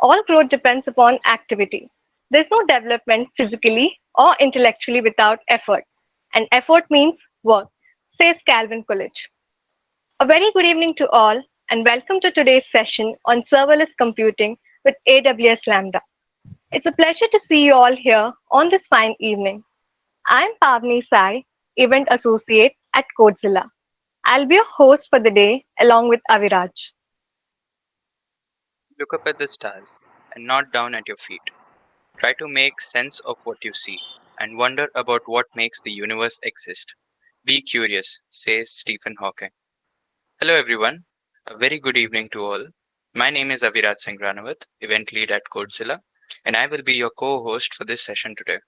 All growth depends upon activity. There's no development physically or intellectually without effort, and effort means work, says Calvin Coolidge. A very good evening to all, and welcome to today's session on serverless computing with AWS Lambda. It's a pleasure to see you all here on this fine evening. I'm Pavni Sai, Event Associate at CODEZILLA. I'll be your host for the day along with Aviraj. Look up at the stars and not down at your feet. Try to make sense of what you see and wonder about what makes the universe exist. Be curious, says Stephen Hawking. Hello, everyone. A very good evening to all. My name is Aviraj Singh Ranawat, event lead at CODEZILLA, and I will be your co host for this session today.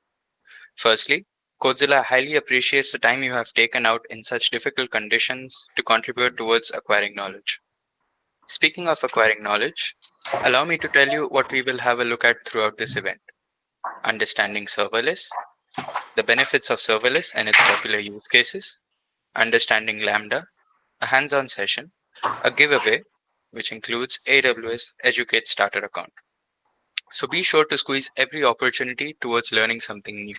Firstly, CODEZILLA highly appreciates the time you have taken out in such difficult conditions to contribute towards acquiring knowledge. Speaking of acquiring knowledge, allow me to tell you what we will have a look at throughout this event. Understanding serverless, the benefits of serverless and its popular use cases, understanding Lambda, a hands-on session, a giveaway, which includes AWS Educate Starter account. So be sure to squeeze every opportunity towards learning something new.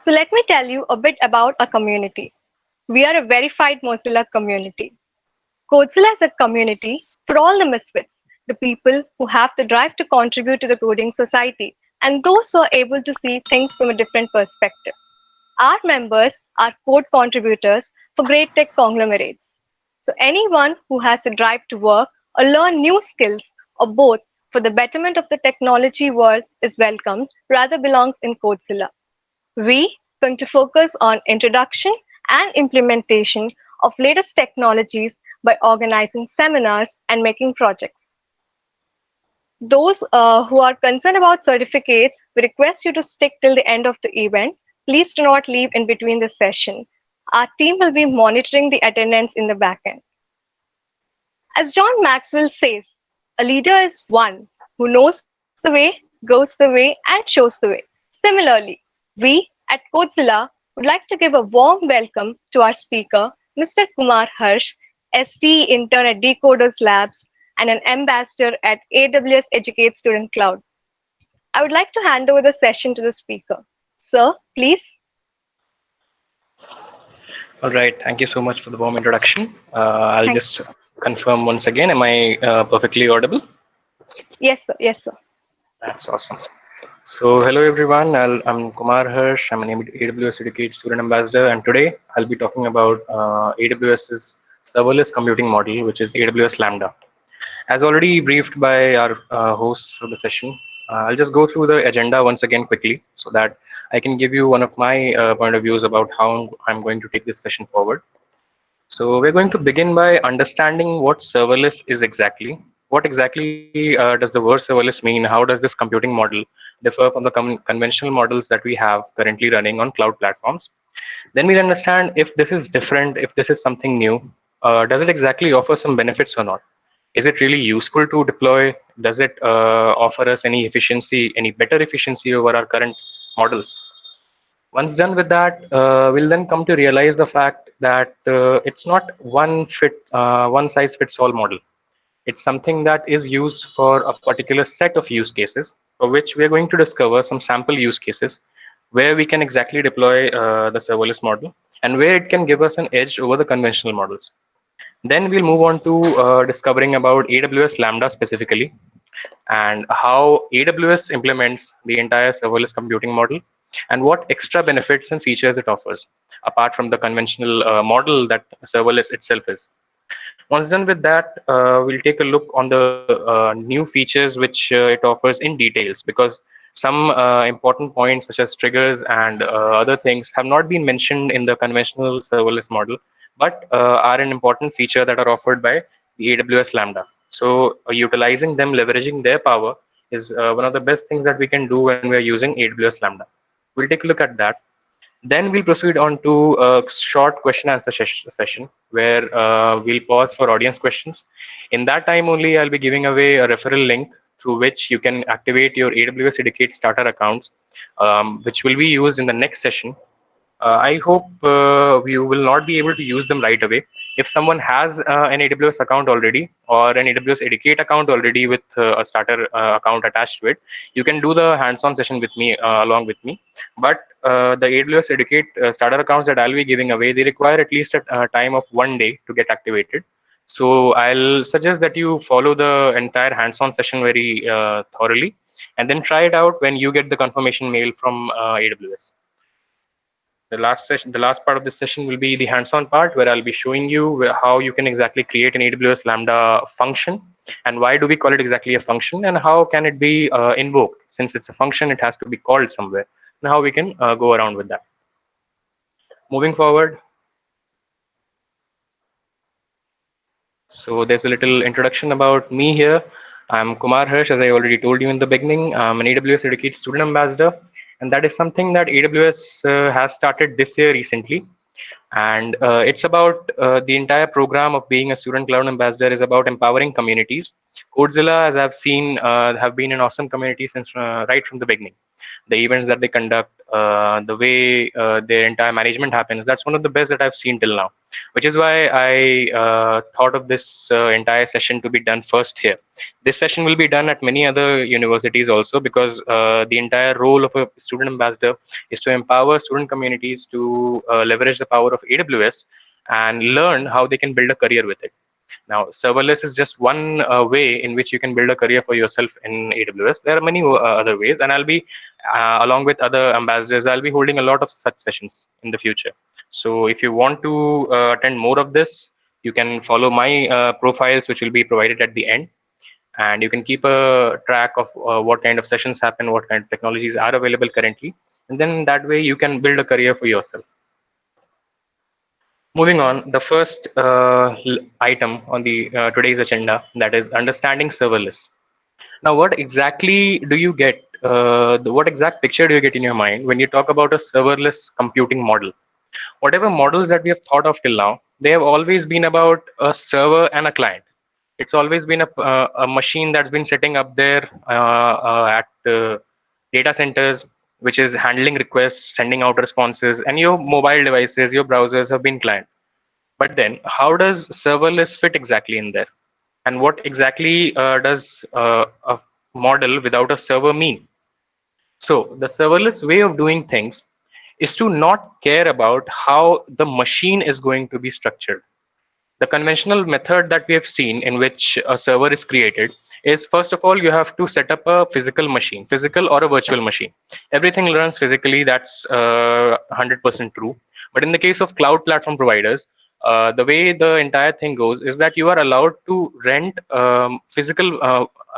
So let me tell you a bit about our community. We are a verified Mozilla community. CODEZILLA is a community for all the misfits, the people who have the drive to contribute to the coding society, and those who are able to see things from a different perspective. Our members are code contributors for great tech conglomerates. So anyone who has the drive to work or learn new skills or both for the betterment of the technology world is welcomed, rather belongs in CODEZILLA. We going to focus on introduction and implementation of latest technologies by organizing seminars and making projects. Those who are concerned about certificates, we request you to stick till the end of the event. Please do not leave in between the session. Our team will be monitoring the attendance in the backend. As John Maxwell says, a leader is one who knows the way, goes the way, and shows the way. Similarly, we at CODEZILLA would like to give a warm welcome to our speaker, Mr. Kumar Harsh, STE intern at Decoders Labs and an ambassador at AWS Educate Student Cloud. I would like to hand over the session to the speaker. Sir, please. All right, thank you so much for the warm introduction. I'll Thank just confirm once again, am I perfectly audible? Yes, sir. Yes, sir. That's awesome. So hello everyone, I'm Kumar Harsh, I'm an AWS Educate Student Ambassador, and today I'll be talking about AWS's serverless computing model, which is AWS Lambda. As already briefed by our hosts of the session, I'll just go through the agenda once again quickly so that I can give you one of my point of views about how I'm going to take this session forward. So we're going to begin by understanding what serverless is exactly. What exactly does the word serverless mean? How does this computing model differ from the conventional models that we have currently running on cloud platforms? Then we'll understand if this is different, if this is something new. Does it exactly offer some benefits or not? Is it really useful to deploy? Does it offer us any efficiency, any better efficiency over our current models? Once done with that, we'll then come to realize the fact that it's not one size fits all model. It's something that is used for a particular set of use cases, for which we are going to discover some sample use cases where we can exactly deploy the serverless model and where it can give us an edge over the conventional models. Then we'll move on to discovering about AWS Lambda specifically and how AWS implements the entire serverless computing model and what extra benefits and features it offers apart from the conventional model that serverless itself is. Once done with that, we'll take a look on the new features which it offers in details, because some important points such as triggers and other things have not been mentioned in the conventional serverless model, but are an important feature that are offered by the AWS Lambda. So utilizing them, leveraging their power is one of the best things that we can do when we're using AWS Lambda. We'll take a look at that. Then we'll proceed on to a short question answer session where we'll pause for audience questions. In that time only, I'll be giving away a referral link through which you can activate your AWS Educate starter accounts, which will be used in the next session. I hope you will not be able to use them right away. If someone has an AWS account already or an AWS Educate account already with a starter account attached to it, you can do the hands-on session with me along with me. But the AWS Educate starter accounts that I'll be giving away, they require at least a time of 1 day to get activated. So I'll suggest that you follow the entire hands-on session very thoroughly, and then try it out when you get the confirmation mail from AWS. The last part of this session will be the hands-on part, where I'll be showing you how you can exactly create an AWS Lambda function, and why do we call it exactly a function, and how can it be invoked. Since it's a function, it has to be called somewhere, and how we can go around with that. Moving forward, so there's a little introduction about me here. I'm Kumar Harsh, as I already told you in the beginning. I'm an AWS Educate Student Ambassador, and that is something that AWS has started this year recently. And it's about the entire program of being a student cloud ambassador is about empowering communities. CODEZILLA, as I've seen, have been an awesome community since right from the beginning. The events that they conduct, the way their entire management happens, that's one of the best that I've seen till now, which is why I thought of this entire session to be done first here. This session will be done at many other universities also, because the entire role of a student ambassador is to empower student communities to leverage the power of AWS and learn how they can build a career with it. Now, serverless is just one way in which you can build a career for yourself in AWS. There are many other ways, and I'll be, along with other ambassadors, I'll be holding a lot of such sessions in the future. So if you want to attend more of this, you can follow my profiles, which will be provided at the end. And you can keep a track of what kind of sessions happen, what kind of technologies are available currently. And then that way you can build a career for yourself. Moving on, the first item on the today's agenda, that is understanding serverless. Now, what exactly do you get? What exact picture do you get in your mind when you talk about a serverless computing model? Whatever models that we have thought of till now, they have always been about a server and a client. It's always been a machine that's been sitting up there at data centers, which is handling requests, sending out responses, and your mobile devices, your browsers have been client. But then, how does serverless fit exactly in there? And what exactly does a model without a server mean? So, the serverless way of doing things is to not care about how the machine is going to be structured. The conventional method that we have seen in which a server is created is, first of all, you have to set up a physical machine, physical or a virtual machine. Everything runs physically, that's 100% true. But in the case of cloud platform providers, the way the entire thing goes is that you are allowed to rent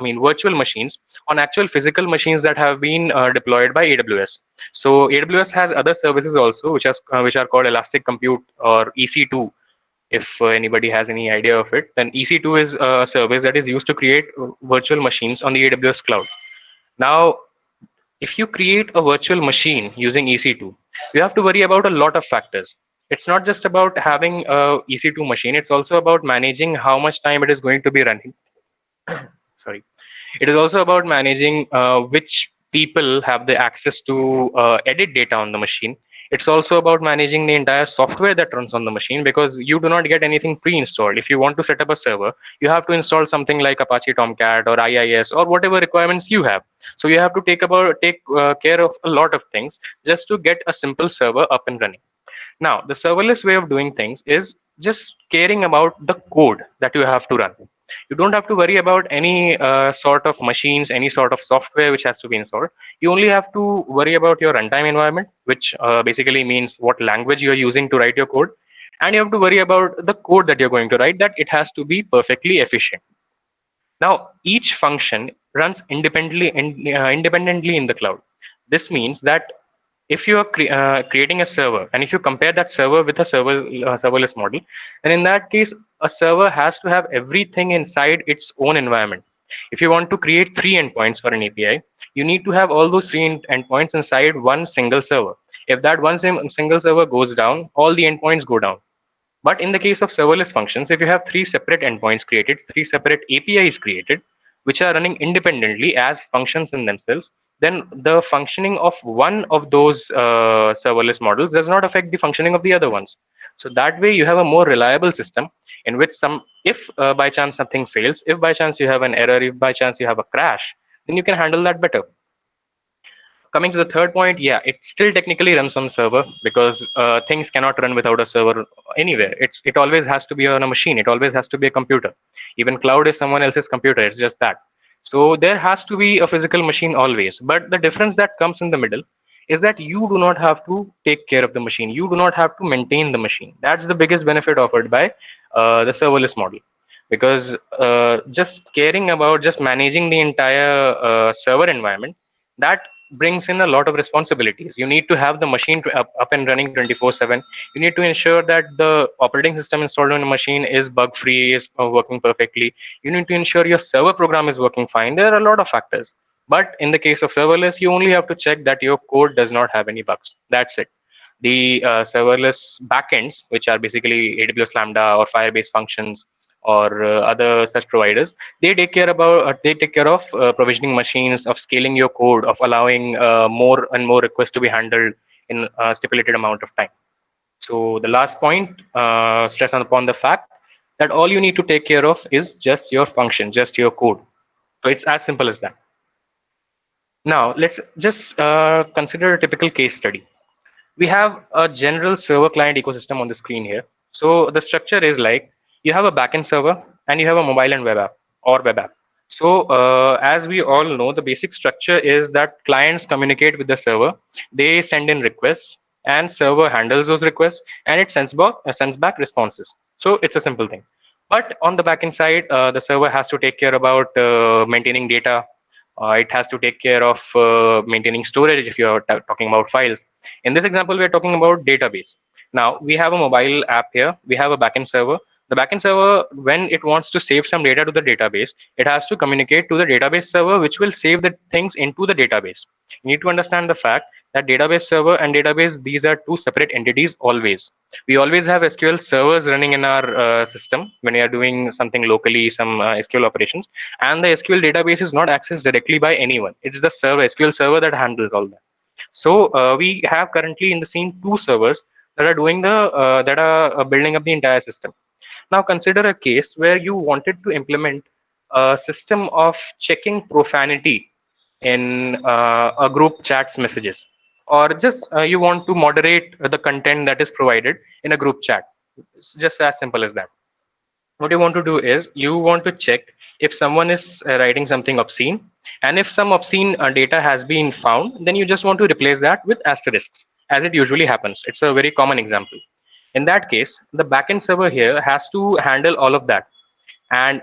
virtual machines on actual physical machines that have been deployed by AWS. So AWS has other services also, which are called Elastic Compute or EC2. If anybody has any idea of it, then EC2 is a service that is used to create virtual machines on the AWS cloud. Now, if you create a virtual machine using EC2, you have to worry about a lot of factors. It's not just about having a EC2 machine, it's also about managing how much time it is going to be running. Sorry. It is also about managing which people have the access to edit data on the machine. It's also about managing the entire software that runs on the machine, because you do not get anything pre-installed. If you want to set up a server, you have to install something like Apache Tomcat or IIS or whatever requirements you have. So you have to take care of a lot of things just to get a simple server up and running. Now, the serverless way of doing things is just caring about the code that you have to run. You don't have to worry about any sort of machines, any sort of software which has to be installed. You only have to worry about your runtime environment, which basically means what language you are using to write your code. And you have to worry about the code that you're going to write, that it has to be perfectly efficient. Now, each function runs independently in the cloud. This means that if you are creating a server, and if you compare that server with a serverless model, then in that case, a server has to have everything inside its own environment. If you want to create 3 endpoints for an API, you need to have all those 3 endpoints inside one single server. If that single server goes down, all the endpoints go down. But in the case of serverless functions, if you have 3 separate endpoints created, 3 separate APIs created, which are running independently as functions in themselves, then the functioning of one of those serverless models does not affect the functioning of the other ones. So that way you have a more reliable system in which if by chance something fails, if by chance you have an error, if by chance you have a crash, then you can handle that better. Coming to the third point, yeah, it still technically runs on server because things cannot run without a server anywhere. It always has to be on a machine. It always has to be a computer. Even cloud is someone else's computer. It's just that. So there has to be a physical machine always. But the difference that comes in the middle is that you do not have to take care of the machine. You do not have to maintain the machine. That's the biggest benefit offered by the serverless model. Because just caring about just managing the entire server environment, that brings in a lot of responsibilities. You need to have the machine up and running 24/7. You need to ensure that the operating system installed on a machine is bug free, is working perfectly. You need to ensure your server program is working fine. There are a lot of factors. But in the case of serverless, you only have to check that your code does not have any bugs. That's it. The serverless backends, which are basically AWS Lambda or Firebase functions or other such providers, they take care of provisioning machines, of scaling your code, of allowing more and more requests to be handled in a stipulated amount of time. So the last point, stress upon the fact that all you need to take care of is just your function, just your code. So it's as simple as that. Now let's just consider a typical case study. We have a general server client ecosystem on the screen here. So the structure is like you have a backend server and you have a mobile and web app or web app. So as we all know, the basic structure is that clients communicate with the server. They send in requests and server handles those requests and it sends back responses. So it's a simple thing. But on the backend side, the server has to take care about maintaining data. It has to take care of maintaining storage if you're talking about files. In this example, we're talking about database. Now we have a mobile app here. We have a backend server. The backend server, when it wants to save some data to the database, it has to communicate to the database server, which will save the things into the database. You need to understand the fact that database server and database, these are two separate entities always. We always have SQL servers running in our system when we are doing something locally, some SQL operations, and the SQL database is not accessed directly by anyone. It's the SQL server that handles all that. So we have currently in the scene two servers that are doing the that are building up the entire system. Now consider a case where you wanted to implement a system of checking profanity in a group chat's messages, or just you want to moderate the content that is provided in a group chat. It's just as simple as that. What you want to do is you want to check if someone is writing something obscene, and if some obscene data has been found, then you just want to replace that with asterisks, as it usually happens. It's a very common example. In that case, the backend server here has to handle all of that. And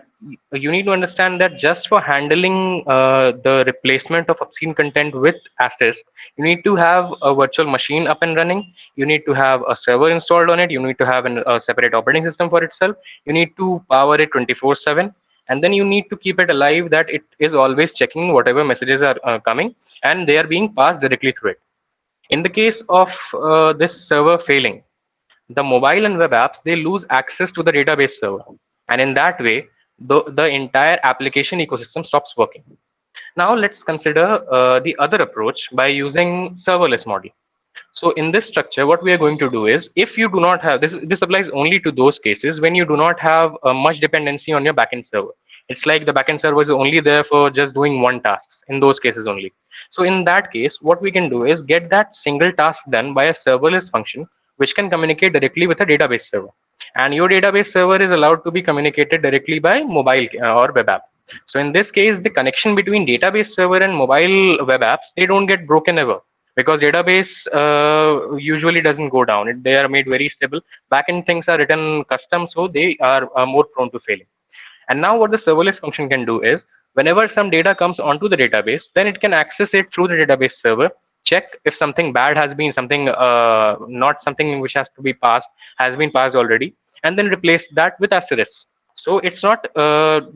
you need to understand that just for handling the replacement of obscene content with asterisk, you need to have a virtual machine up and running. You need to have a server installed on it. You need to have a separate operating system for itself. You need to power it 24/7. And then you need to keep it alive that it is always checking whatever messages are coming and they are being passed directly through it. In the case of this server failing, the mobile and web apps, they lose access to the database server, and in that way the entire application ecosystem stops working. Now let's consider the other approach by using serverless model. So in this structure, what we are going to do is, if you do not have this applies only to those cases when you do not have much dependency on your backend server. It's like the backend server is only there for just doing one task in those cases only. So in that case, what we can do is get that single task done by a serverless function, which can communicate directly with a database server. And your database server is allowed to be communicated directly by mobile or web app. So in this case, the connection between database server and mobile web apps, they don't get broken ever, because database usually doesn't go down. They are made very stable. Backend things are written custom, so they are more prone to failing. And now what the serverless function can do is, whenever some data comes onto the database, then it can access it through the database server, check if something bad has been, something not something which has to be passed has been passed already, and then replace that with asterisk. So it's not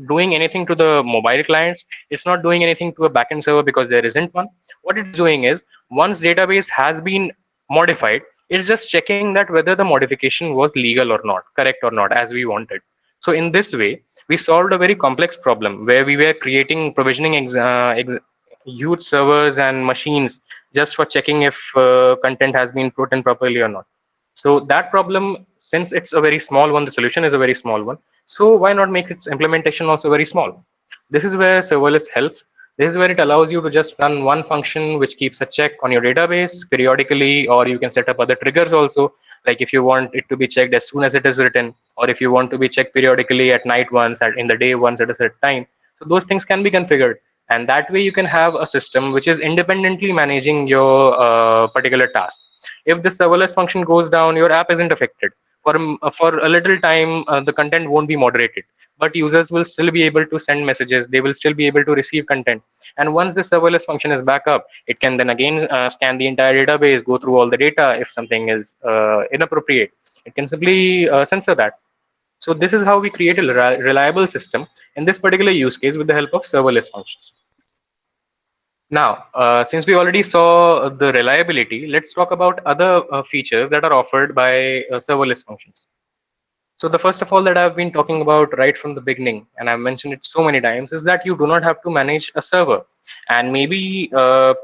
doing anything to the mobile clients. It's not doing anything to a backend server because there isn't one. What it's doing is, once database has been modified, it's just checking that whether the modification was legal or not, correct or not, as we wanted. So in this way, we solved a very complex problem where we were creating provisioning huge servers and machines just for checking if content has been put in properly or not. So that problem, since it's a very small one, the solution is a very small one. So why not make its implementation also very small? This is where serverless helps. This is where it allows you to just run one function which keeps a check on your database periodically, or you can set up other triggers also. Like if you want it to be checked as soon as it is written, or if you want to be checked periodically at night once, in the day once at a certain time. So those things can be configured. And that way you can have a system which is independently managing your particular task. If the serverless function goes down, your app isn't affected. For a little time, the content won't be moderated, but users will still be able to send messages. They will still be able to receive content. And once the serverless function is back up, it can then again scan the entire database, go through all the data. If something is inappropriate, it can simply censor that. So this is how we create a reliable system in this particular use case with the help of serverless functions. Now, since we already saw the reliability, let's talk about other features that are offered by serverless functions. So the first of all that I've been talking about right from the beginning, and I've mentioned it so many times, is that you do not have to manage a server. And maybe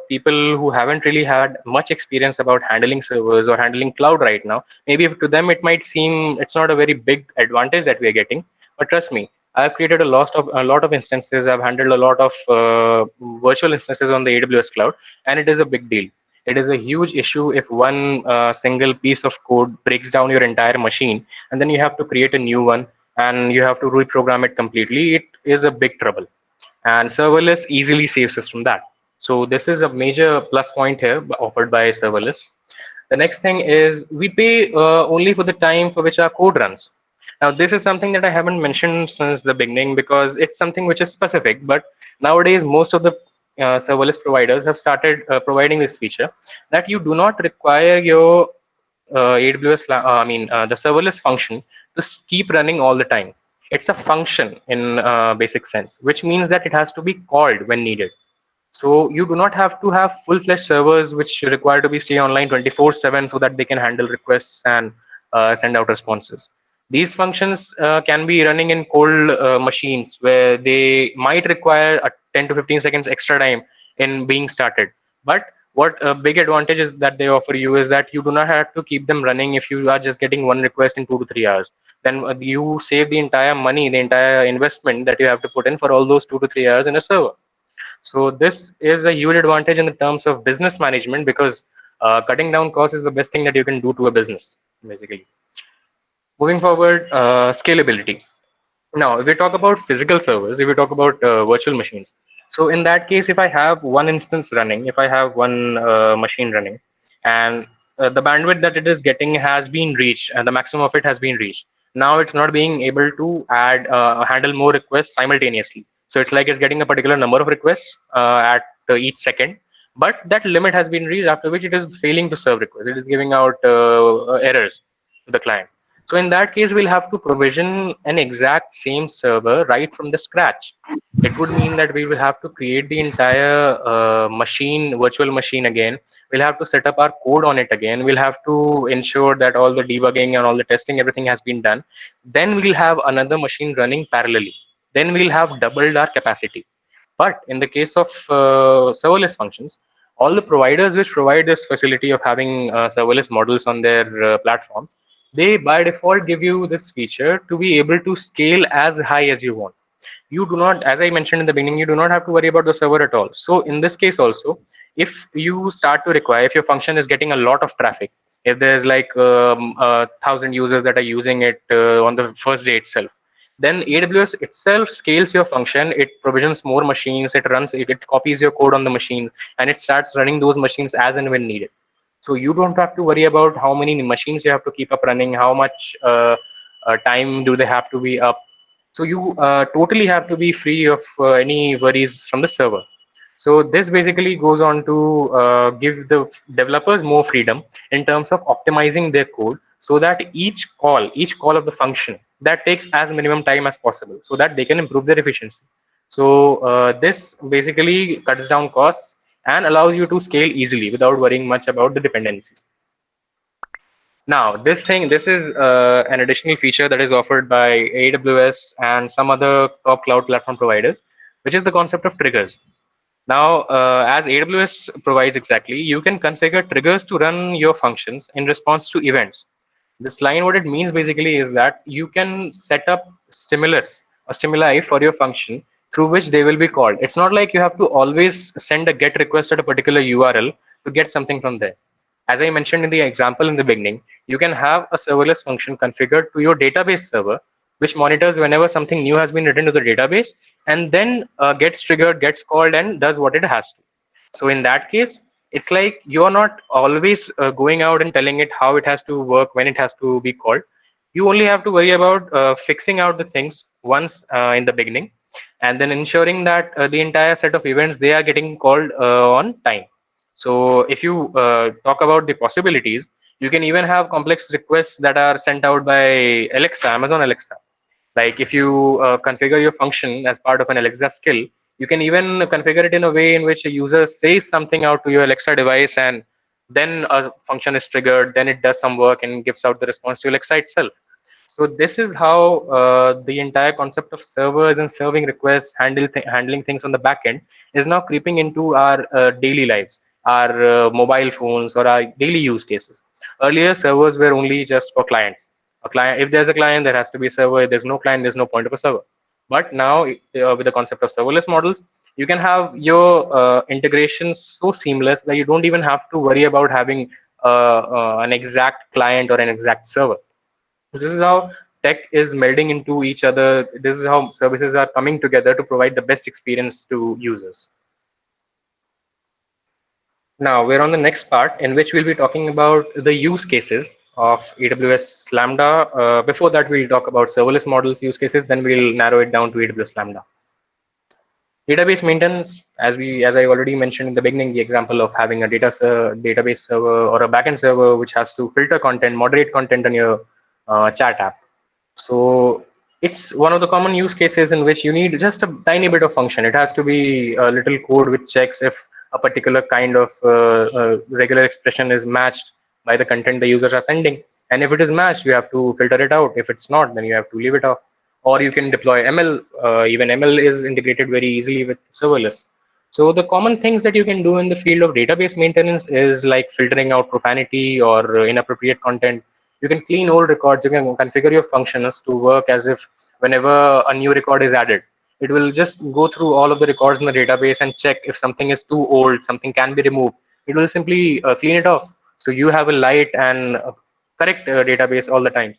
people who haven't really had much experience about handling servers or handling cloud right now, maybe to them it might seem it's not a very big advantage that we are getting. But trust me, I've created a lot of instances. I've handled a lot of virtual instances on the AWS cloud, and it is a big deal. It is a huge issue if one single piece of code breaks down your entire machine, and then you have to create a new one and you have to reprogram it completely. It is a big trouble, and serverless easily saves us from that. So this is a major plus point here offered by serverless. The next thing is we pay only for the time for which our code runs. Now, this is something that I haven't mentioned since the beginning because it's something which is specific. But nowadays, most of the serverless providers have started providing this feature that you do not require your the serverless function to keep running all the time. It's a function in basic sense, which means that it has to be called when needed. So you do not have to have full-fledged servers which require to be stay online 24/7 so that they can handle requests and send out responses. These functions can be running in cold machines where they might require a 10 to 15 seconds extra time in being started. But what a big advantage is that they offer you is that you do not have to keep them running if you are just getting one request in 2 to 3 hours. Then you save the entire money, the entire investment that you have to put in for all those 2 to 3 hours in a server. So this is a huge advantage in the terms of business management because cutting down costs is the best thing that you can do to a business, basically. Moving forward, scalability. Now, if we talk about physical servers, if we talk about virtual machines, so in that case, if I have one instance running, if I have one machine running, and the bandwidth that it is getting has been reached, and the maximum of it has been reached. Now it's not being able to handle more requests simultaneously. So it's like it's getting a particular number of requests at each second, but that limit has been reached. After which it is failing to serve requests. It is giving out errors to the client. So in that case, we'll have to provision an exact same server right from the scratch. It would mean that we will have to create the entire virtual machine again. We'll have to set up our code on it again. We'll have to ensure that all the debugging and all the testing, everything has been done. Then we'll have another machine running parallelly. Then we'll have doubled our capacity. But in the case of serverless functions, all the providers which provide this facility of having serverless models on their platforms, they by default give you this feature to be able to scale as high as you want. You do not, as I mentioned in the beginning, you do not have to worry about the server at all. So in this case also, if you start to require, if your function is getting a lot of traffic, if there's like 1,000 users that are using it on the first day itself, then AWS itself scales your function. It provisions more machines, it copies your code on the machine, and it starts running those machines as and when needed. So you don't have to worry about how many machines you have to keep up running, how much time do they have to be up. So you totally have to be free of any worries from the server. So this basically goes on to give the developers more freedom in terms of optimizing their code so that each call of the function that takes as minimum time as possible so that they can improve their efficiency. So this basically cuts down costs and allows you to scale easily without worrying much about the dependencies. Now, this is an additional feature that is offered by AWS and some other top cloud platform providers, which is the concept of triggers. Now, as AWS provides exactly, you can configure triggers to run your functions in response to events. This line, what it means basically is that you can set up stimulus or stimuli for your function through which they will be called. It's not like you have to always send a get request at a particular URL to get something from there. As I mentioned in the example in the beginning, you can have a serverless function configured to your database server, which monitors whenever something new has been written to the database, and then gets triggered, gets called, and does what it has to. So in that case, it's like you're not always going out and telling it how it has to work, when it has to be called. You only have to worry about fixing out the things once in the beginning, and then ensuring that the entire set of events, they are getting called on time. So if you talk about the possibilities, you can even have complex requests that are sent out by Alexa, Amazon Alexa. Like if you configure your function as part of an Alexa skill, you can even configure it in a way in which a user says something out to your Alexa device, and then a function is triggered, then it does some work and gives out the response to Alexa itself. So this is how the entire concept of servers and serving requests, handling things on the back end is now creeping into our daily lives, our mobile phones, or our daily use cases. Earlier, servers were only just for clients. A client, if there's a client, there has to be a server. If there's no client, there's no point of a server. But now, with the concept of serverless models, you can have your integrations so seamless that you don't even have to worry about having an exact client or an exact server. This is how tech is melding into each other. This is how services are coming together to provide the best experience to users. Now we're on the next part in which we'll be talking about the use cases of AWS Lambda. Before that, we'll talk about serverless models use cases. Then we'll narrow it down to AWS Lambda. Database maintenance, as I already mentioned in the beginning, the example of having a database server or a backend server which has to filter content, moderate content on your chat app. So it's one of the common use cases in which you need just a tiny bit of function. It has to be a little code which checks if a particular kind of regular expression is matched by the content the users are sending. And if it is matched, you have to filter it out. If it's not, then you have to leave it off. Or you can deploy ML. Even ML is integrated very easily with serverless. So the common things that you can do in the field of database maintenance is like filtering out profanity or inappropriate content. You can clean old records. You can configure your functions to work as if whenever a new record is added, it will just go through all of the records in the database and check if something is too old, something can be removed. It will simply clean it off. So you have a light and correct database all the time.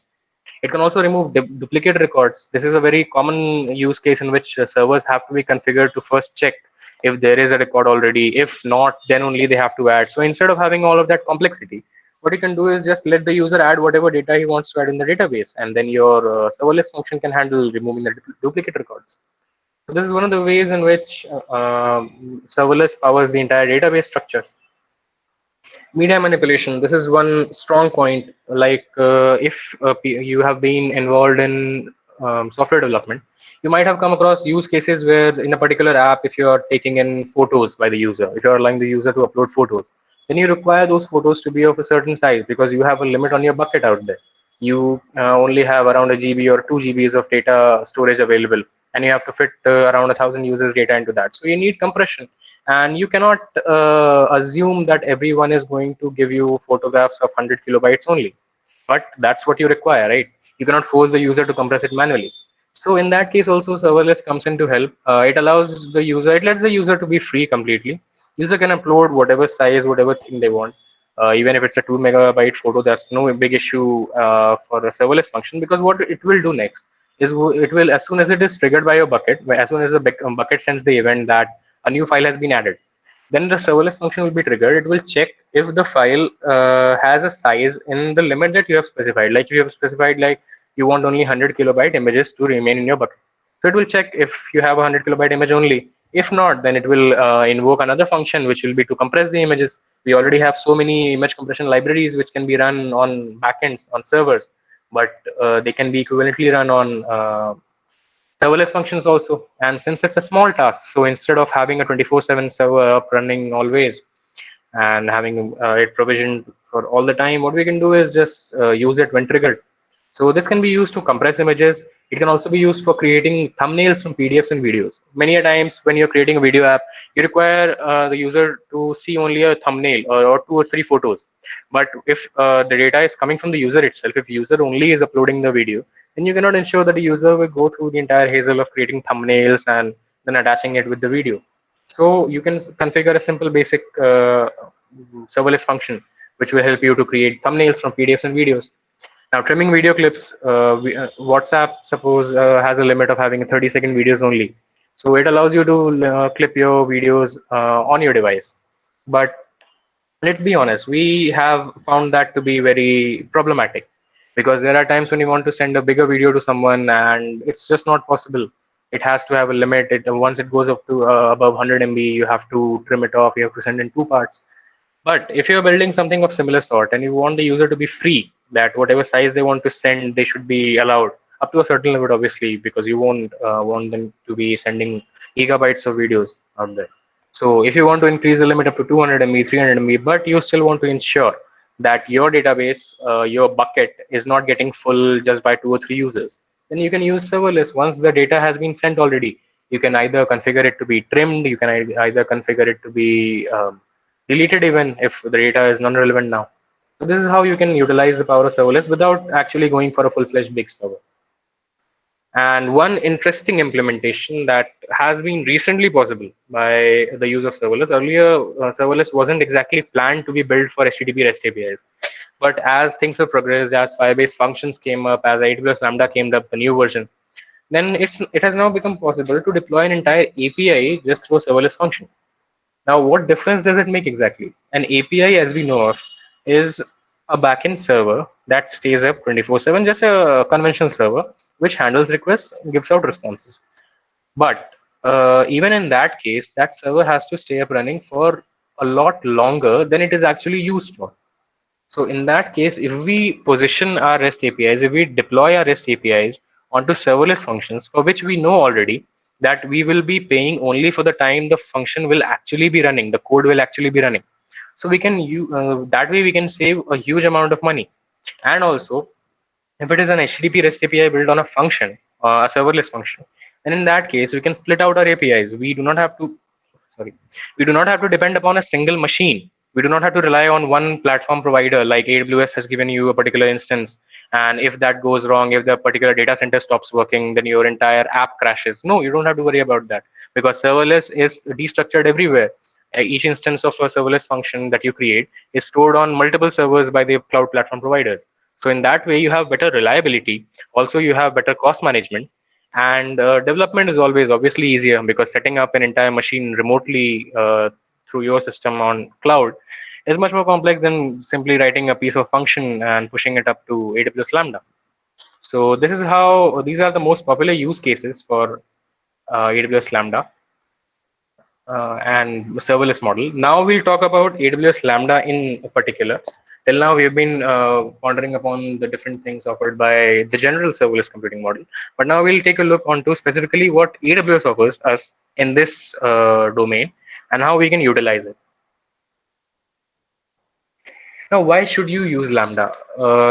It can also remove duplicate records. This is a very common use case in which servers have to be configured to first check if there is a record already. If not, then only they have to add. So instead of having all of that complexity, what you can do is just let the user add whatever data he wants to add in the database, and then your serverless function can handle removing the duplicate records. So this is one of the ways in which serverless powers the entire database structure. Media manipulation, this is one strong point. Like if you have been involved in software development, you might have come across use cases where in a particular app, if you are taking in photos by the user, if you are allowing the user to upload photos, then you require those photos to be of a certain size because you have a limit on your bucket out there. You only have around a GB or 2 GBs of data storage available, and you have to fit around 1,000 users data into that. So you need compression, and you cannot assume that everyone is going to give you photographs of 100 kilobytes only, but that's what you require, right? You cannot force the user to compress it manually. So in that case also, serverless comes in to help. It allows the user, it lets the user to be free completely. User can upload whatever size, whatever thing they want. Even if it's a 2 megabyte photo, that's no big issue for a serverless function, because what it will do next is it will, as soon as it is triggered by your bucket, as soon as the bucket sends the event that a new file has been added, then the serverless function will be triggered. It will check if the file has a size in the limit that you have specified. Like if you have specified like you want only 100 kilobyte images to remain in your bucket. So it will check if you have a 100 kilobyte image only. If not, then it will invoke another function which will be to compress the images. We already have so many image compression libraries which can be run on backends on servers, but they can be equivalently run on serverless functions also. And since it's a small task, so instead of having a 24/7 server up running always and having it provisioned for all the time, what we can do is just use it when triggered. So this can be used to compress images. It can also be used for creating thumbnails from PDFs and videos. Many a times when you're creating a video app, you require the user to see only a thumbnail or two or three photos. But if the data is coming from the user itself, if user only is uploading the video, then you cannot ensure that the user will go through the entire hassle of creating thumbnails and then attaching it with the video. So you can configure a simple basic serverless function which will help you to create thumbnails from PDFs and videos. Now, trimming video clips, WhatsApp suppose has a limit of having 30-second videos only. So it allows you to clip your videos on your device. But let's be honest, we have found that to be very problematic because there are times when you want to send a bigger video to someone and it's just not possible. It has to have a limit. Once it goes up to above 100 MB, you have to trim it off. You have to send in two parts. But if you're building something of similar sort and you want the user to be free, that whatever size they want to send, they should be allowed up to a certain limit, obviously, because you won't want them to be sending gigabytes of videos out there. So if you want to increase the limit up to 200 MB, 300 MB, but you still want to ensure that your database, your bucket is not getting full just by two or three users, then you can use serverless. Once the data has been sent already, you can either configure it to be trimmed, you can either configure it to be deleted even if the data is non-relevant now. So this is how you can utilize the power of serverless without actually going for a full-fledged big server. And one interesting implementation that has been recently possible by the use of serverless. Earlier, serverless wasn't exactly planned to be built for HTTP REST APIs. But as things have progressed, as Firebase functions came up, as AWS Lambda came up, the new version, then it has now become possible to deploy an entire API just through a serverless function. Now, what difference does it make exactly? An API, as we know of, is a backend server that stays up 24/7, just a conventional server which handles requests, gives out responses. But even in that case, that server has to stay up running for a lot longer than it is actually used for. So in that case, if we position our REST APIs, if we deploy our REST APIs onto serverless functions, for which we know already that we will be paying only for the time the function will actually be running, the code will actually be running. So we can that way we can save a huge amount of money. And also, if it is an HTTP REST API built on a function, a serverless function, then in that case we can split out our APIs. We do not have to sorry, we do not have to depend upon a single machine. We do not have to rely on one platform provider like AWS has given you a particular instance. And if that goes wrong, if the particular data center stops working, then your entire app crashes. No, you don't have to worry about that because serverless is destructured everywhere. Each instance of a serverless function that you create is stored on multiple servers by the cloud platform providers. So in that way, you have better reliability. Also, you have better cost management, and development is always obviously easier because setting up an entire machine remotely through your system on cloud is much more complex than simply writing a piece of function and pushing it up to AWS Lambda. So this is how these are the most popular use cases for AWS Lambda and serverless model. Now we'll talk about AWS Lambda in particular. Till now, we've been pondering upon the different things offered by the general serverless computing model. But now we'll take a look onto specifically what AWS offers us in this domain and how we can utilize it. Now, why should you use Lambda?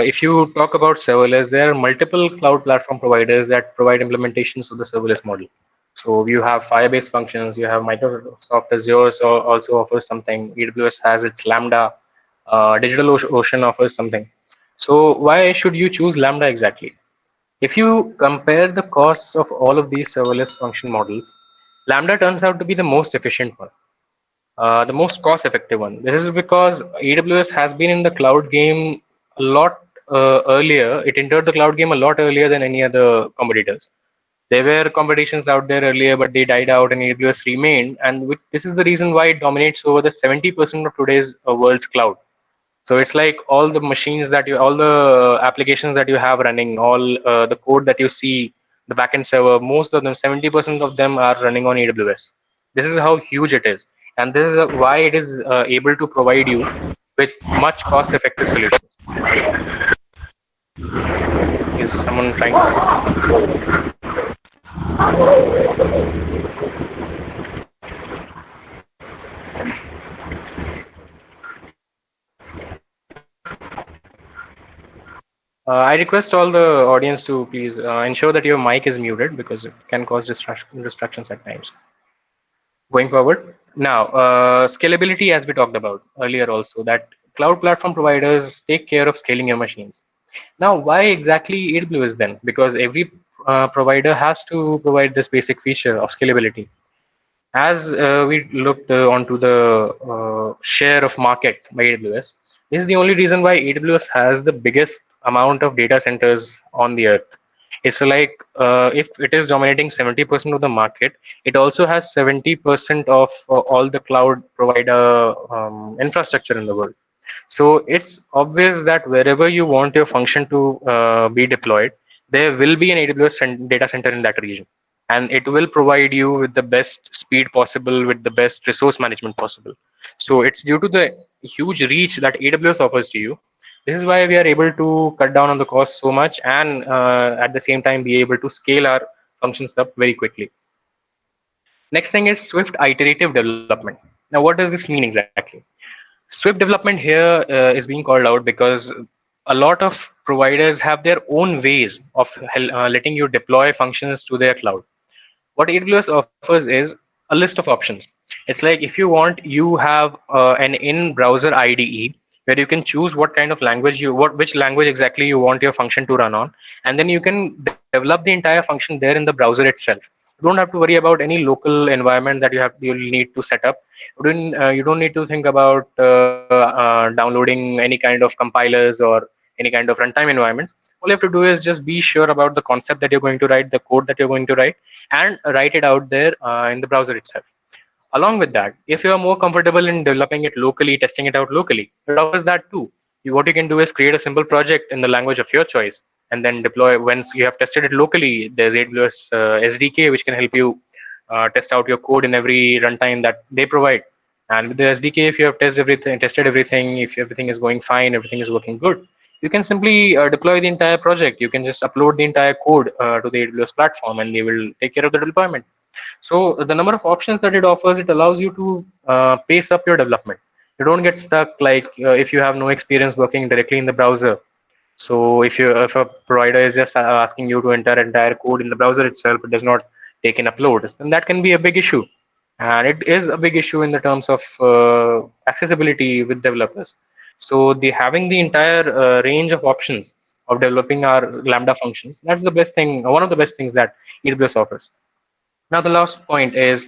If you talk about serverless, there are multiple cloud platform providers that provide implementations of the serverless model. So you have Firebase functions, you have Microsoft Azure also offers something. AWS has its Lambda. Ocean offers something. So why should you choose Lambda exactly? If you compare the costs of all of these serverless function models, Lambda turns out to be the most efficient one, the most cost effective one. This is because AWS has been in the cloud game a lot earlier. It entered the cloud game a lot earlier than any other competitors. There were competitions out there earlier, but they died out and AWS remained. And this is the reason why it dominates over the 70% of today's world's cloud. So it's like all the machines that all the applications that you have running, all the code that you see, the backend server, most of them, 70% of them are running on AWS. This is how huge it is. And this is why it is able to provide you with much cost effective solutions. Is someone trying to say something? I request all the audience to please ensure that your mic is muted because it can cause distractions at times. Going forward, now scalability, as we talked about earlier, also that cloud platform providers take care of scaling your machines. Now, why exactly AWS then? Because every provider has to provide this basic feature of scalability. As we looked onto the share of market by AWS, this is the only reason why AWS has the biggest amount of data centers on the earth. It's like if it is dominating 70% of the market, it also has 70% of all the cloud provider infrastructure in the world. So it's obvious that wherever you want your function to be deployed, there will be an AWS data center in that region, and it will provide you with the best speed possible, with the best resource management possible. So it's due to the huge reach that AWS offers to you. This is why we are able to cut down on the cost so much, and at the same time be able to scale our functions up very quickly. Next thing is Swift iterative development. Now, what does this mean exactly? Swift development here is being called out because a lot of providers have their own ways of letting you deploy functions to their cloud. What AWS offers is a list of options. It's like if you want, you have an in-browser IDE where you can choose what kind of language which language exactly you want your function to run on, and then you can develop the entire function there in the browser itself. You don't have to worry about any local environment that you'll need to set up. You don't need to think about downloading any kind of compilers or any kind of runtime environments. All you have to do is just be sure about the concept that you're going to write, the code that you're going to write, and write it out there in the browser itself. Along with that, if you are more comfortable in developing it locally, testing it out locally, it offers that too. What you can do is create a simple project in the language of your choice and then deploy. Once you have tested it locally, there's AWS SDK which can help you test out your code in every runtime that they provide. And with the SDK, if you have tested everything, if everything is going fine, everything is working good, you can simply deploy the entire project. You can just upload the entire code to the AWS platform, and they will take care of the deployment. So the number of options that it offers, it allows you to pace up your development. You don't get stuck like if you have no experience working directly in the browser. So if a provider is just asking you to enter entire code in the browser itself, it does not take in uploads, then that can be a big issue. And it is a big issue in the terms of accessibility with developers. So the having the entire range of options of developing our Lambda functions, that's the best thing, one of the best things that AWS offers. Now, the last point is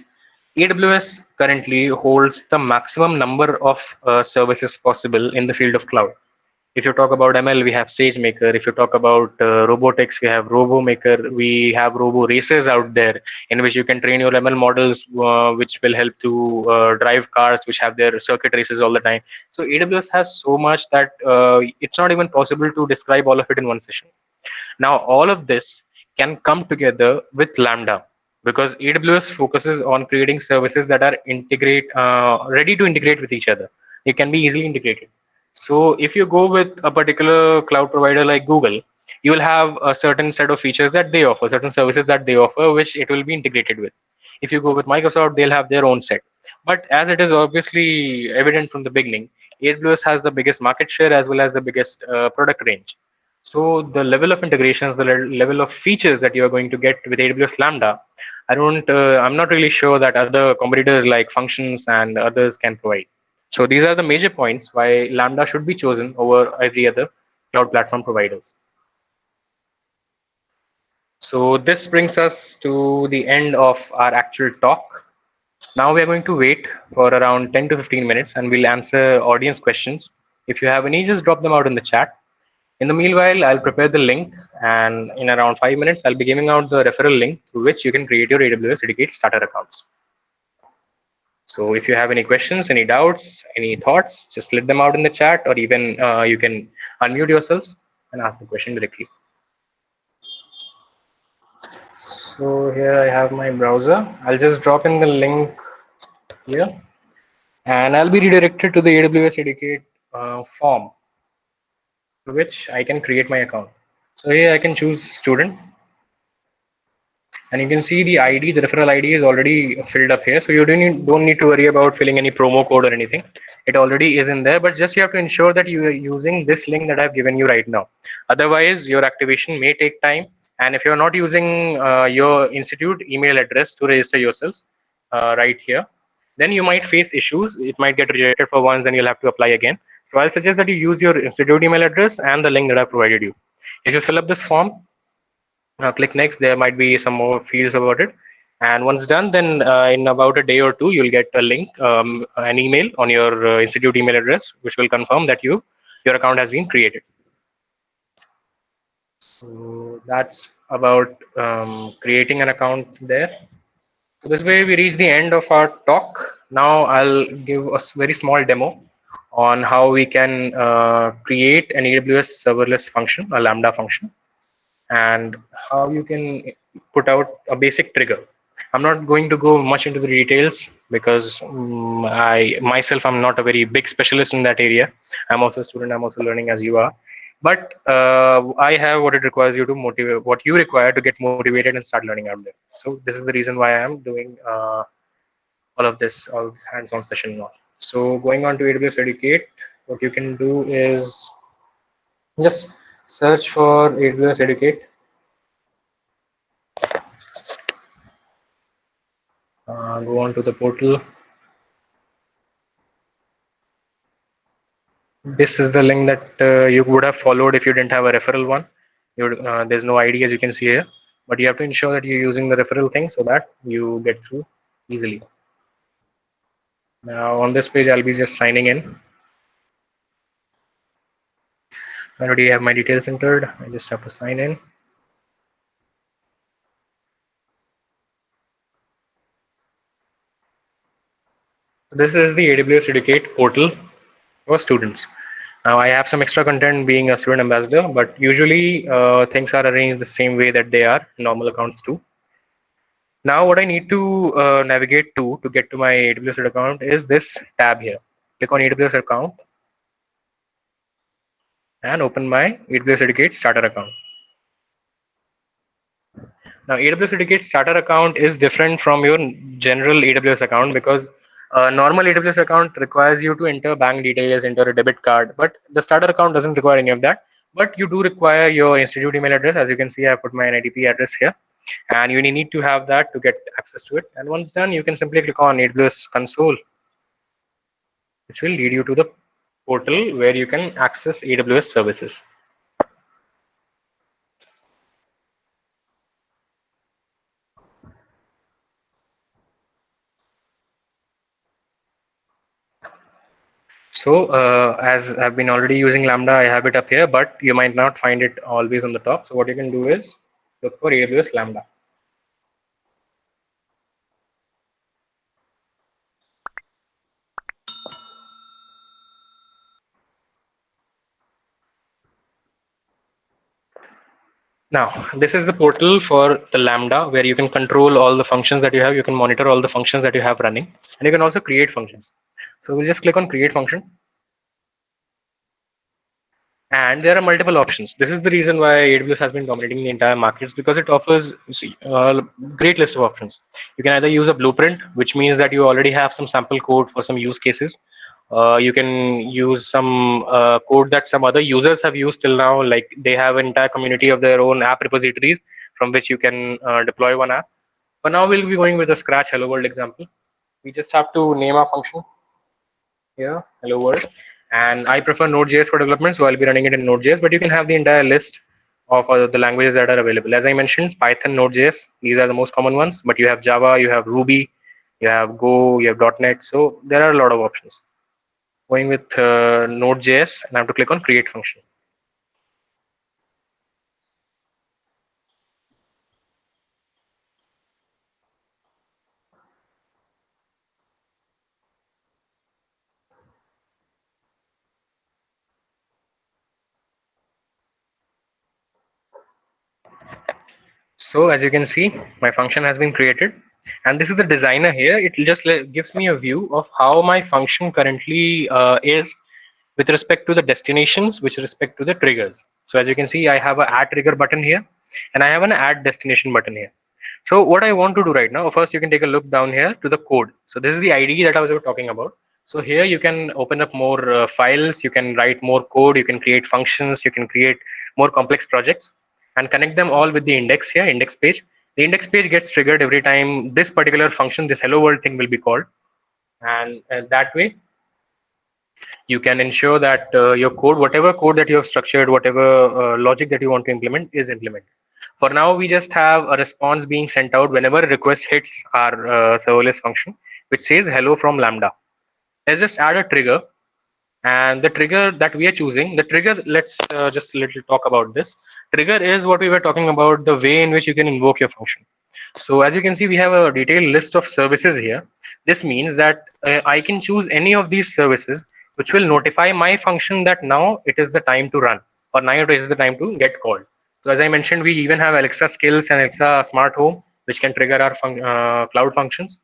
AWS currently holds the maximum number of services possible in the field of cloud. If you talk about ML, we have SageMaker. If you talk about robotics, we have RoboMaker. We have Robo Races out there in which you can train your ML models, which will help to drive cars, which have their circuit races all the time. So AWS has so much that it's not even possible to describe all of it in one session. Now, all of this can come together with Lambda because AWS focuses on creating services that are ready to integrate with each other. They can be easily integrated. So, if you go with a particular cloud provider like Google, you will have a certain set of features that they offer, certain services that they offer, which it will be integrated with. If you go with Microsoft, they'll have their own set. But as it is obviously evident from the beginning, AWS has the biggest market share as well as the biggest product range. So the level of integrations, the level of features that you are going to get with AWS Lambda, I'm not really sure that other competitors like Functions and others can provide. So these are the major points why Lambda should be chosen over every other cloud platform providers. So this brings us to the end of our actual talk. Now we are going to wait for around 10 to 15 minutes and we'll answer audience questions. If you have any, just drop them out in the chat. In the meanwhile, I'll prepare the link, and in around 5 minutes, I'll be giving out the referral link through which you can create your AWS Educate starter accounts. So if you have any questions, any doubts, any thoughts, just let them out in the chat, or even you can unmute yourselves and ask the question directly. So here I have my browser. I'll just drop in the link here, and I'll be redirected to the AWS Educate form, through which I can create my account. So here I can choose student. And you can see the ID, the referral ID is already filled up here. So you don't need to worry about filling any promo code or anything. It already is in there, but just you have to ensure that you are using this link that I've given you right now. Otherwise, your activation may take time. And if you're not using your institute email address to register yourselves right here, then you might face issues. It might get rejected for once, then you'll have to apply again. So I'll suggest that you use your institute email address and the link that I provided you. If you fill up this form, click next. There might be some more fields about it, and once done, then in about a day or two you'll get a link, an email on your institute email address, which will confirm that your account has been created. So that's about creating an account there. So this way we reach the end of our talk. Now I'll give a very small demo on how we can create an AWS serverless function, a Lambda function, and how you can put out a basic trigger. I'm not going to go much into the details because I myself I'm not a very big specialist in that area. I'm also a student. I'm also learning as you are. But I have what it requires you to motivate, what you require to get motivated and start learning out there. So this is the reason why I'm doing all of this hands-on session now. So going on to AWS Educate, what you can do is just search for AWS Educate. Go on to the portal. This is the link that you would have followed if you didn't have a referral one. There's no ID as you can see here, but you have to ensure that you're using the referral thing so that you get through easily. Now on this page, I'll be just signing in. I already have my details entered. I just have to sign in. This is the AWS Educate portal for students. Now I have some extra content being a student ambassador, but usually things are arranged the same way that they are normal accounts too. Now what I need to navigate to get to my AWS account is this tab here. Click on AWS account and open my AWS Educate starter account. Now AWS Educate starter account is different from your general AWS account because normal AWS account requires you to enter bank details, enter a debit card, but the starter account doesn't require any of that. But you do require your institute email address. As you can see, I put my NIDP address here, and you need to have that to get access to it. And once done, you can simply click on AWS console, which will lead you to the portal where you can access AWS services. So as I've been already using Lambda, I have it up here, but you might not find it always on the top. So what you can do is look for AWS Lambda. Now, this is the portal for the Lambda where you can control all the functions that you have. You can monitor all the functions that you have running, and you can also create functions. So we'll just click on create function. And there are multiple options. This is the reason why AWS has been dominating the entire markets because it offers a great list of options. You can either use a blueprint, which means that you already have some sample code for some use cases. You can use some code that some other users have used till now, like they have an entire community of their own app repositories from which you can deploy one app. But now we'll be going with a scratch hello world example. We just have to name our function here, hello world. And I prefer Node.js for development, so I'll be running it in Node.js, but you can have the entire list of the languages that are available. As I mentioned, Python, Node.js, these are the most common ones, but you have Java, you have Ruby, you have Go, you have .NET, so there are a lot of options. Going with Node.js, and I have to click on create function. So as you can see, my function has been created, and this is the designer here. It just gives me a view of how my function currently is with respect to the destinations, with respect to the triggers. So as you can see, I have an add trigger button here, and I have an add destination button here. So what I want to do right now, first you can take a look down here to the code. So this is the IDE that I was talking about. So here you can open up more files, you can write more code, you can create functions, you can create more complex projects and connect them all with the index here, index page. The index page gets triggered every time this particular function, this hello world thing will be called. And that way you can ensure that your code, whatever code that you have structured, whatever logic that you want to implement is implemented. For now, we just have a response being sent out whenever a request hits our serverless function, which says hello from Lambda. Let's just add a trigger, and the trigger that we are choosing, the trigger, let's just a little talk about this. Trigger is what we were talking about, the way in which you can invoke your function. So as you can see, we have a detailed list of services here. This means that I can choose any of these services which will notify my function that now it is the time to run, or now it is the time to get called. So as I mentioned, we even have Alexa skills and Alexa smart home which can trigger our cloud functions,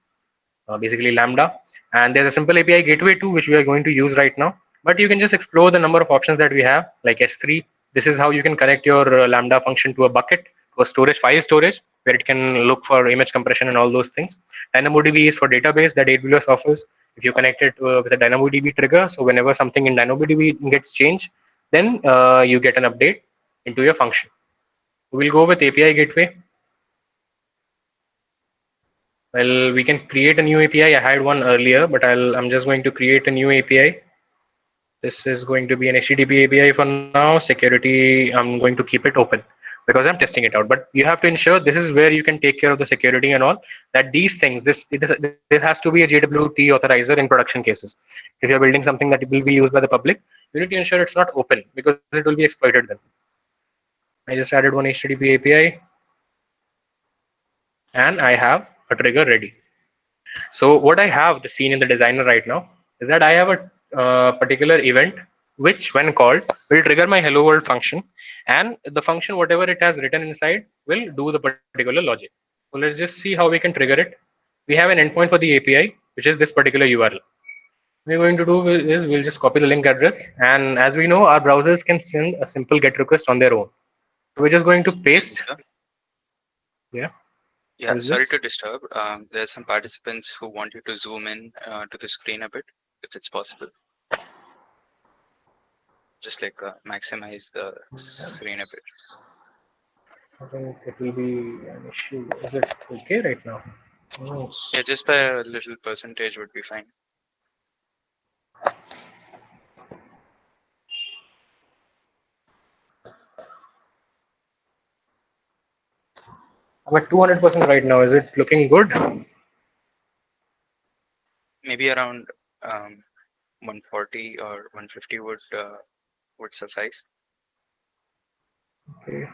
basically Lambda. And there's a simple API gateway too, which we are going to use right now. But you can just explore the number of options that we have, like S3. This is how you can connect your Lambda function to a bucket, to a storage, file storage, where it can look for image compression and all those things. DynamoDB is for database that AWS offers. If you connect it with a DynamoDB trigger, so whenever something in DynamoDB gets changed, then you get an update into your function. We'll go with API gateway. Well, we can create a new API. I had one earlier, but I'm just going to create a new API. This is going to be an HTTP API for now. Security, I'm going to keep it open because I'm testing it out. But you have to ensure this is where you can take care of the security and all. That these things, there has to be a JWT authorizer in production cases. If you're building something that will be used by the public, you need to ensure it's not open because it will be exploited then. I just added one HTTP API, and I have a trigger ready. So what I have the scene in the designer right now is that I have a particular event which, when called, will trigger my hello world function, and the function, whatever it has written inside, will do the particular logic. So let's just see how we can trigger it. We have an endpoint for the API, which is this particular URL. We're going to do is we'll just copy the link address, and as we know, our browsers can send a simple GET request on their own. So we're just going to paste. Yeah. Yeah, sorry to disturb. There's some participants who want you to zoom in to the screen a bit, if it's possible. Just like maximize the screen a bit. I think it will be an issue. Is it okay right now? Yeah, just by a little percentage would be fine. I'm at 200% right now. Is it looking good? Maybe around 140 or 150 would suffice. Okay.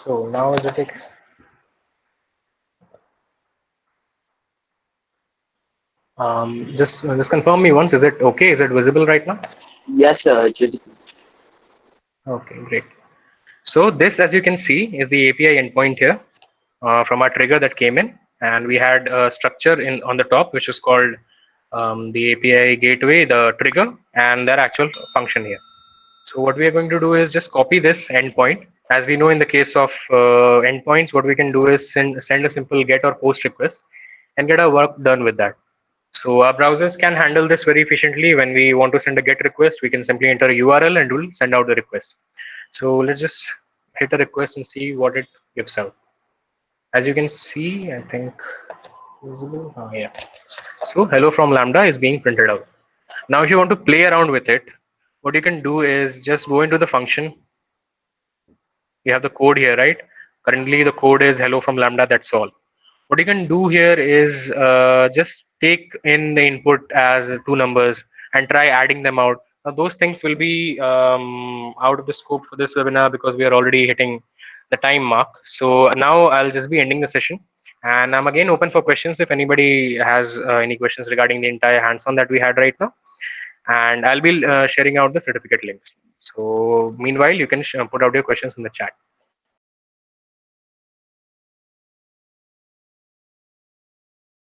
So now is it okay? Just confirm me once. Is it okay? Is it visible right now? Yes, sir. Okay, great. So this, as you can see, is the API endpoint here from our trigger that came in, and we had a structure in on the top, which is called the API gateway, the trigger, and their actual function here. So what we are going to do is just copy this endpoint. As we know, in the case of endpoints, what we can do is send a simple GET or POST request and get our work done with that. So our browsers can handle this very efficiently. When we want to send a GET request, we can simply enter a URL and we'll send out the request. So let's just hit a request and see what it gives out. As you can see, I think visible. Yeah. So hello from Lambda is being printed out. Now, if you want to play around with it, what you can do is just go into the function. You have the code here, right? Currently, the code is hello from Lambda. That's all. What you can do here is just take in the input as two numbers and try adding them out. Now, those things will be out of the scope for this webinar because we are already hitting the time mark. So now I'll just be ending the session, and I'm again open for questions if anybody has any questions regarding the entire hands-on that we had right now. And I'll be sharing out the certificate links. So meanwhile, you can put out your questions in the chat.